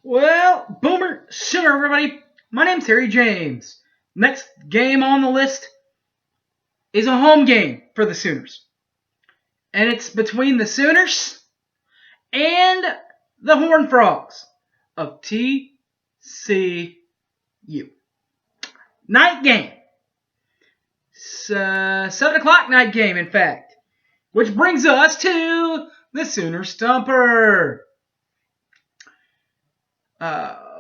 Well, Boomer Sooner, everybody. My name's Harry James. Next game on the list is a home game for the Sooners. And it's between the Sooners and the Horned Frogs of TCU. Night game. 7 o'clock night game, in fact. Which brings us to the Sooner Stumper.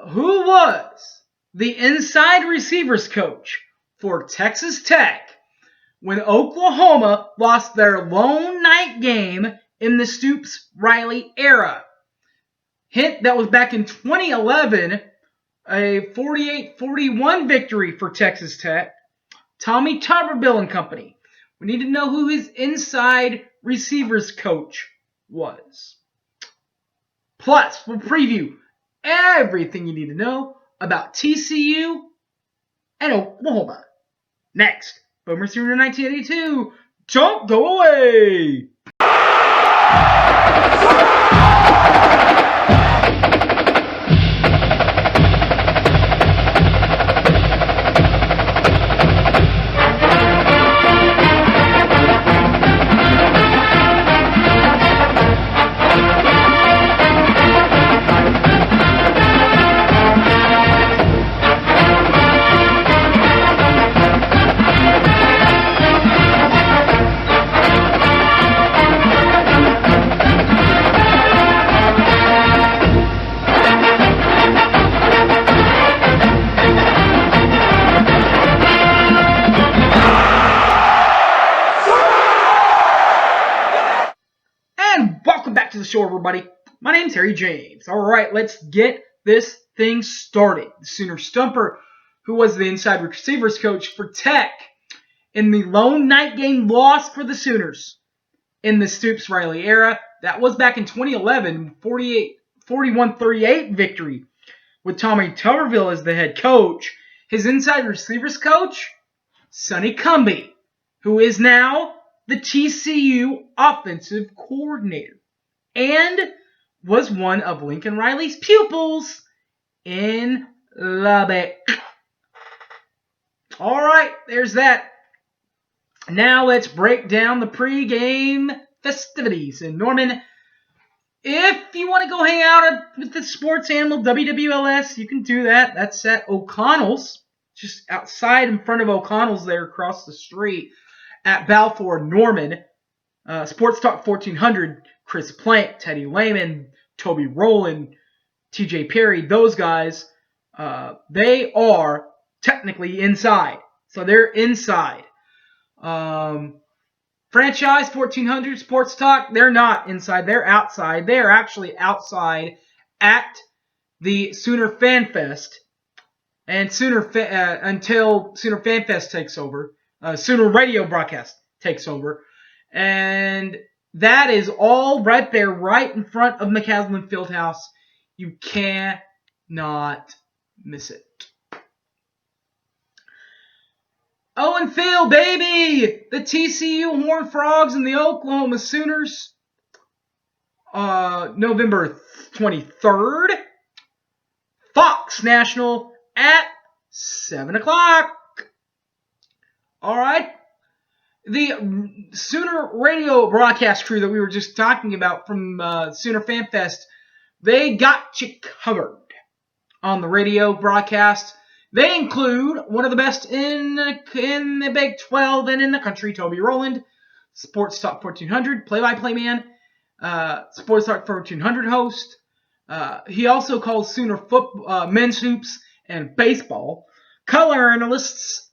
Who was the inside receivers coach for Texas Tech when Oklahoma lost their lone night game in the Stoops-Riley era? Hint, that was back in 2011, a 48-41 victory for Texas Tech. Tommy Tuberville and company. We need to know who his inside receivers coach was. Plus, we'll preview everything you need to know about TCU and Oklahoma. Next, Boomer Sooner 1982. Don't go away! Back to the show, everybody. My name's Harry James. All right, let's get this thing started. The Sooner Stumper, who was the inside receivers coach for Tech in the lone night game loss for the Sooners in the Stoops-Riley era. That was back in 2011, 41-38 victory with Tommy Tuberville as the head coach. His inside receivers coach, Sonny Cumbie, who is now the TCU offensive coordinator and was one of Lincoln Riley's pupils in Lubbock. All right, there's that. Now let's break down the pregame festivities in Norman. If you want to go hang out with the sports animal WWLS, you can do that. That's at O'Connell's, just outside in front of O'Connell's there across the street at Balfour, Norman. Sports Talk 1400, Chris Plank, Teddy Lehman, Toby Rowland, TJ Perry, those guys, they are technically inside. So they're inside. Franchise 1400, Sports Talk, they're not inside. They're outside. They're actually outside at the Sooner Fan Fest. And until Sooner Fan Fest takes over, Sooner Radio broadcast takes over. And that is all right there, right in front of McCaslin Fieldhouse. You cannot miss it. Owen Field, baby! The TCU Horned Frogs and the Oklahoma Sooners. November 23rd. Fox National at 7 o'clock. All right. The Sooner radio broadcast crew that we were just talking about from Sooner Fan Fest, they got you covered on the radio broadcast. They include one of the best in the Big 12 and in the country, Toby Rowland, Sports Talk 1400, play-by-play man, Sports Talk 1400 host. He also calls Sooner men's hoops and baseball. Color analysts,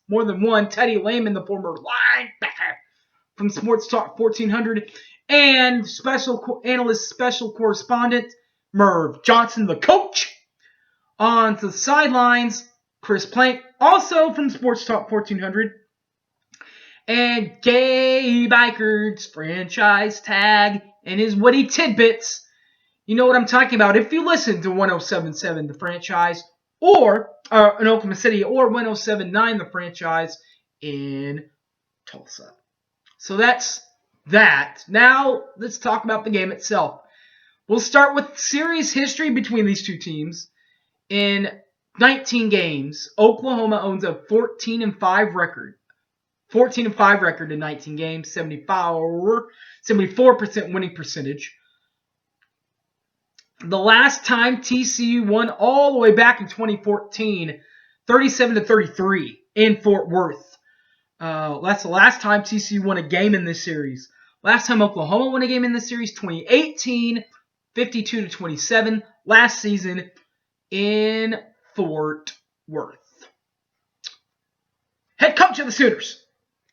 more than one, Teddy Lehman, the former linebacker from Sports Talk 1400, and special correspondent Merv Johnson, the coach. On the sidelines, Chris Plank, also from Sports Talk 1400, and Gabe Eichert's franchise tag and his witty tidbits. You know what I'm talking about. If you listen to 107.7 The Franchise, or in Oklahoma City, or 107.9 The Franchise in Tulsa. So that's that. Now, let's talk about the game itself. We'll start with series history between these two teams. In 19 games, Oklahoma owns a 14-5 record. 14-5 record in 19 games, 74% winning percentage. The last time TCU won all the way back in 2014, 37-33 in Fort Worth. That's the last time TCU won a game in this series. Last time Oklahoma won a game in this series, 2018, 52-27. Last season in Fort Worth. Head coach of the Sooners,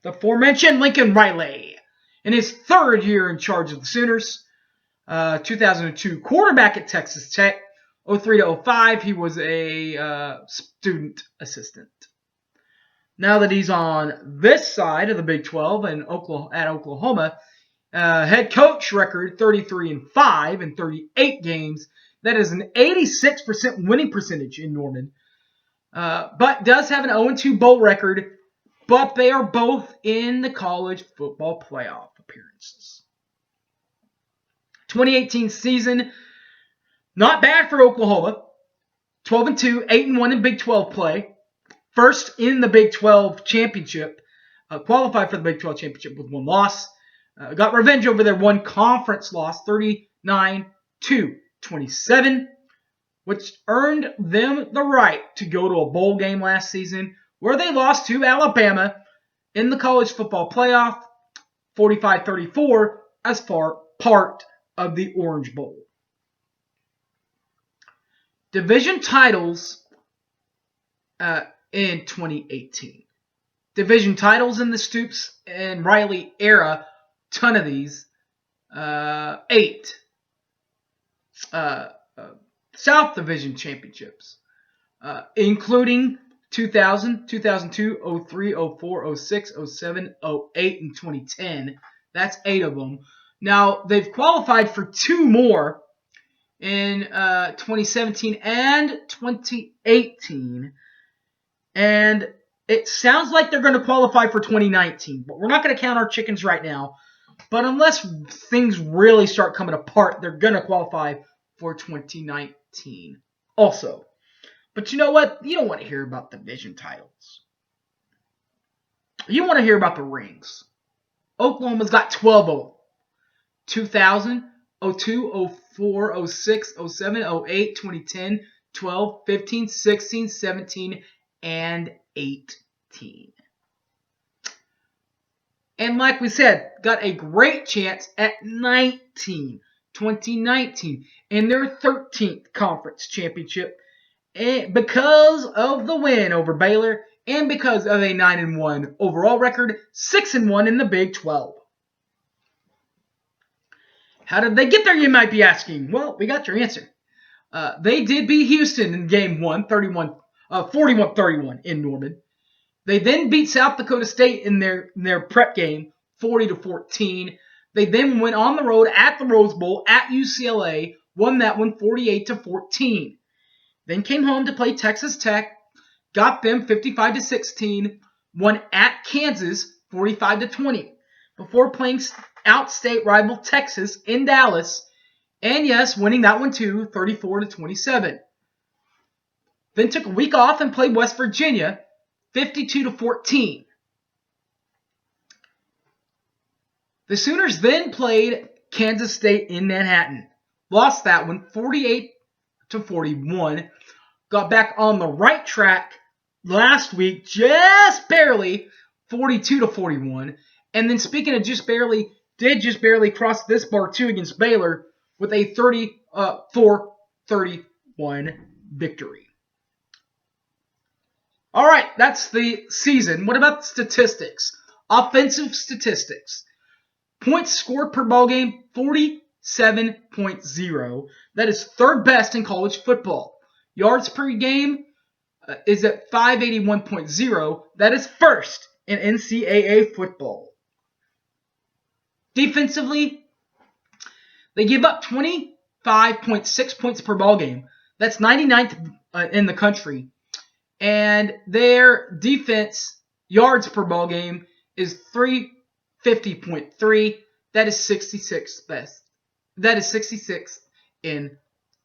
the aforementioned Lincoln Riley, in his third year in charge of the Sooners. 2002 quarterback at Texas Tech. 03-05, he was a student assistant. Now that he's on this side of the Big 12 and at Oklahoma, head coach record 33-5 in 38 games. That is an 86% winning percentage in Norman. But does have an 0-2 bowl record, but they are both in the college football playoff appearances. 2018 season, not bad for Oklahoma. 12-2, 8-1 in Big 12 play. First in the Big 12 championship. Qualified for the Big 12 championship with one loss. Got revenge over their one conference loss, 39-27, which earned them the right to go to a bowl game last season where they lost to Alabama in the college football playoff, 45-34, as part of the Orange Bowl. Division titles in 2018. Division titles in the Stoops and Riley era, ton of these. 8 South Division championships, including 2000, 2002, 03, 04, 06, 07, 08, and 2010. That's 8 of them. Now, they've qualified for 2 more in 2017 and 2018. And it sounds like they're going to qualify for 2019. But we're not going to count our chickens right now. But unless things really start coming apart, they're going to qualify for 2019 also. But you know what? You don't want to hear about division titles. You want to hear about the rings. Oklahoma's got 12 of them. 2000, 02, 04, 06, 07, 08, 2010, 12, 15, 16, 17, and 18. And like we said, got a great chance at 2019, in their 13th conference championship, and because of the win over Baylor, and because of a 9-1 overall record, 6-1 in the Big 12. How did they get there, you might be asking? Well, we got your answer. They did beat Houston in Game 1, 41-31 in Norman. They then beat South Dakota State in their prep game, 40-14. They then went on the road at the Rose Bowl at UCLA, won that one 48-14. Then came home to play Texas Tech, got them 55-16, won at Kansas 45-20, before playing outstate rival Texas in Dallas, and yes, winning that one too, 34-27. Then took a week off and played West Virginia, 52-14. The Sooners then played Kansas State in Manhattan, lost that one 48-41, got back on the right track last week, just barely, 42-41, and then speaking of just barely, did just barely cross this bar too against Baylor with a 34-31 victory. All right, that's the season. What about statistics? Offensive statistics. Points scored per ball game, 47.0. That is third best in college football. Yards per game is at 581.0. That is first in NCAA football. Defensively, they give up 25.6 points per ball game. That's 99th in the country. And their defense yards per ball game is 350.3. That is 66th best. That is 66th in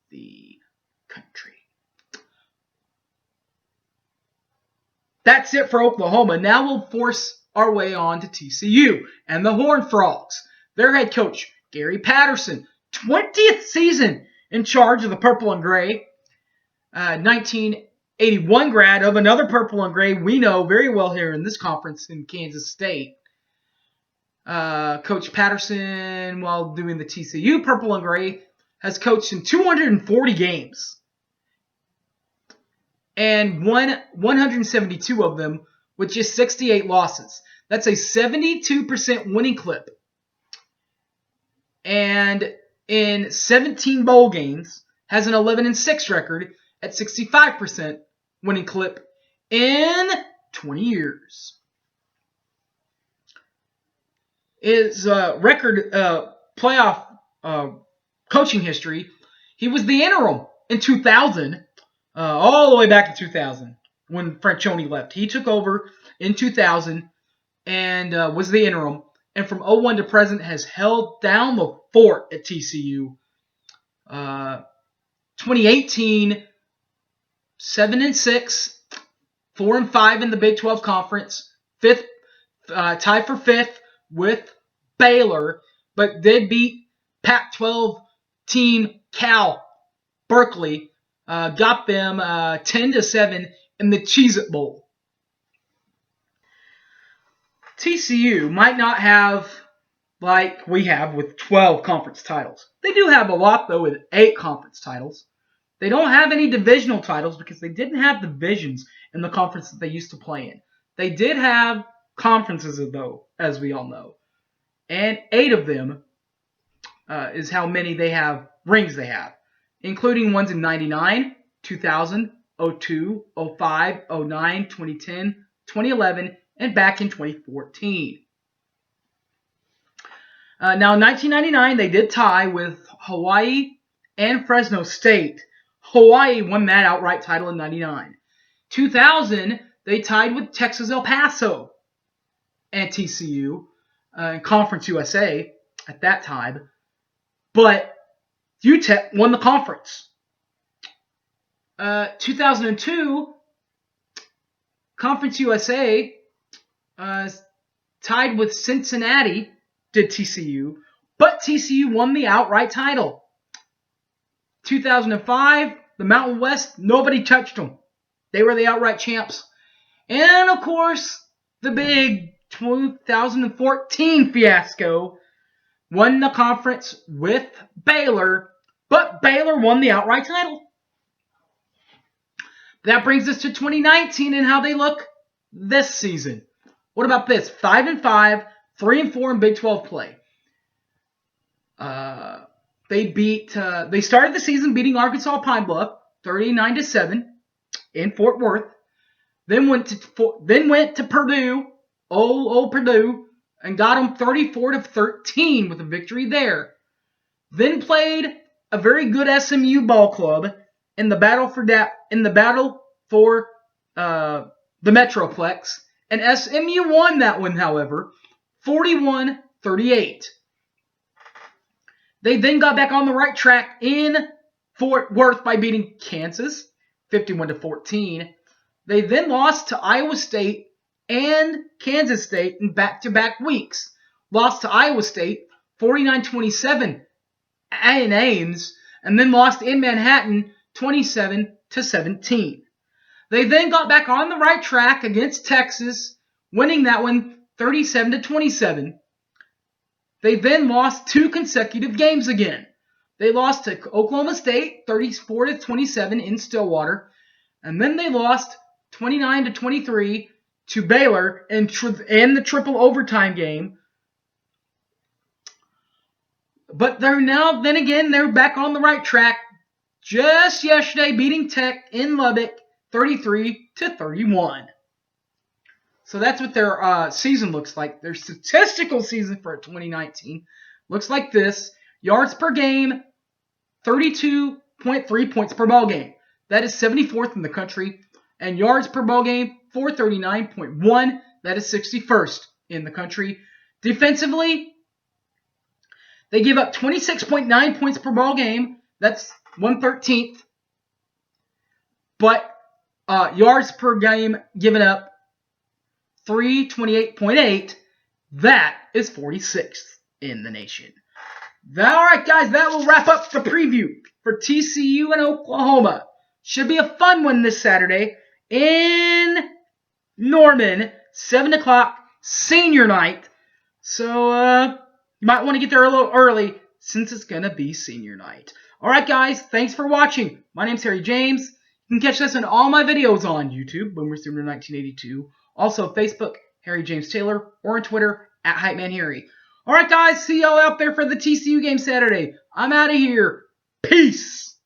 the country. That's it for Oklahoma. Now we'll force our way on to TCU and the Horned Frogs. Their head coach, Gary Patterson, 20th season in charge of the Purple and Gray. 1981 grad of another Purple and Gray we know very well here in this conference in Kansas State. Coach Patterson, while doing the TCU Purple and Gray, has coached in 240 games and won 172 of them with just 68 losses. That's a 72% winning clip. And in 17 bowl games, has an 11-6 record at 65% winning clip in 20 years. His record playoff coaching history, he was the interim in 2000, all the way back to 2000 when Franchione left. He took over in 2000 and was the interim, and from 01 to present has held down the fort at TCU. 2018, 7-6, 4-5 in the Big 12 Conference, tied for fifth with Baylor, but did beat Pac-12 team Cal Berkeley, got them 10-7 in the Cheez-It Bowl. TCU might not have like we have with 12 conference titles. They do have a lot, though, with 8 conference titles. They don't have any divisional titles because they didn't have divisions in the conference that they used to play in. They did have conferences, though, as we all know. And 8 of them is how many rings they have, including ones in 99, 2000, 02, 05, 09, 2010, 2011, and back in 2014. Now, in 1999, they did tie with Hawaii and Fresno State. Hawaii won that outright title in 99. 2000, they tied with Texas El Paso and TCU in Conference USA at that time. But UTEP won the conference. 2002, Conference USA tied with Cincinnati, did TCU, but TCU won the outright title. 2005, the Mountain West, nobody touched them. They were the outright champs. And, of course, the big 2014 fiasco, won the conference with Baylor, but Baylor won the outright title. That brings us to 2019 and how they look this season. What about this? 5-5, 3-4 in Big 12 play. They started the season beating Arkansas Pine Bluff 39-7 in Fort Worth. Then went to Purdue, old Purdue, and got them 34-13 with a victory there. Then played a very good SMU ball club in the battle for the Metroplex, and SMU won that one, however, 41-38. They then got back on the right track in Fort Worth by beating Kansas 51-14. They then lost to Iowa State and Kansas State in back-to-back weeks. Lost to Iowa State 49-27 in Ames, and then lost in Manhattan 27-17. They then got back on the right track against Texas, winning that one 37-27. They then lost 2 consecutive games again. They lost to Oklahoma State 34-27 in Stillwater, and then they lost 29-23 to Baylor in the triple overtime game. But they're back on the right track. Just yesterday, beating Tech in Lubbock 33-31. So that's what their season looks like. Their statistical season for 2019 looks like this. Yards per game, 32.3 points per ball game. That is 74th in the country. And yards per ball game, 439.1. That is 61st in the country. Defensively, they give up 26.9 points per ball game. That's 113th. But yards per game given up, 328.8. That is 46th in the nation. All right, guys, that will wrap up the preview for TCU and Oklahoma. Should be a fun one this Saturday in Norman, 7 o'clock, senior night. So you might want to get there a little early since it's going to be senior night. All right, guys, thanks for watching. My name's Harry James. You can catch this in all my videos on YouTube, Boomer Sooner 1982. Also, Facebook, Harry James Taylor, or on Twitter, @HypeManHarry. All right, guys, see y'all out there for the TCU game Saturday. I'm out of here. Peace.